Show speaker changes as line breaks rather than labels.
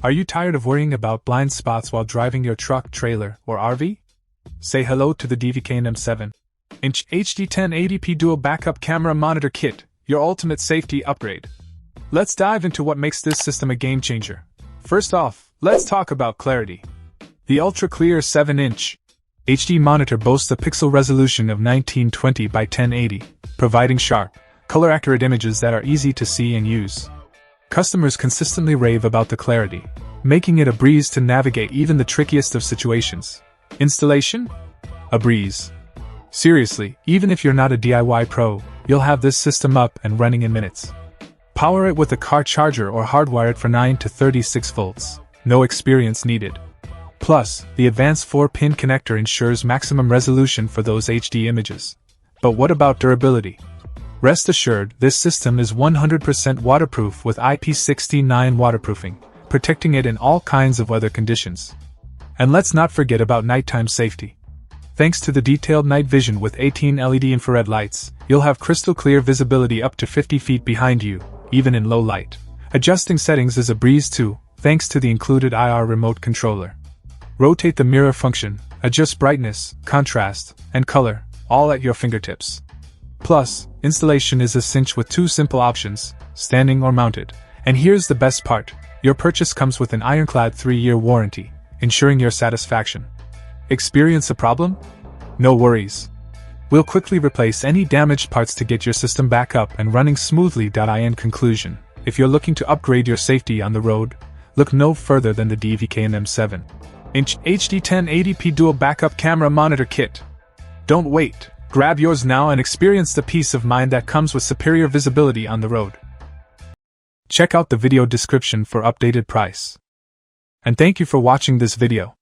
Are you tired of worrying about blind spots while driving your truck, trailer, or RV? Say hello to the DVKNM 7-inch HD 1080p dual backup camera monitor kit, your ultimate safety upgrade. Let's dive into what makes this system a game changer. First off, let's talk about clarity. The ultra-clear 7-inch HD monitor boasts a pixel resolution of 1920 by 1080, providing sharp, color-accurate images that are easy to see and use. Customers consistently rave about the clarity, making it a breeze to navigate even the trickiest of situations. Installation? A breeze. Seriously, even if you're not a DIY pro, you'll have this system up and running in minutes. Power it with a car charger or hardwire it for 9 to 36 volts. No experience needed. Plus, the advanced 4-pin connector ensures maximum resolution for those HD images. But what about durability? Rest assured, this system is 100% waterproof with IP69 waterproofing, protecting it in all kinds of weather conditions. And let's not forget about nighttime safety. Thanks to the detailed night vision with 18 LED infrared lights, you'll have crystal clear visibility up to 50 feet behind you, even in low light. Adjusting settings is a breeze too, thanks to the included IR remote controller. Rotate the mirror function, adjust brightness, contrast, and color, all at your fingertips. Plus, installation is a cinch with 2 simple options, standing or mounted. And here's the best part, your purchase comes with an ironclad 3-year warranty, ensuring your satisfaction. Experience a problem? No worries. We'll quickly replace any damaged parts to get your system back up and running smoothly. In conclusion, if you're looking to upgrade your safety on the road, look no further than the DVKNM 7-inch HD 1080p dual backup camera monitor kit. Don't wait. Grab yours now and experience the peace of mind that comes with superior visibility on the road. Check out the video description for updated price. And thank you for watching this video.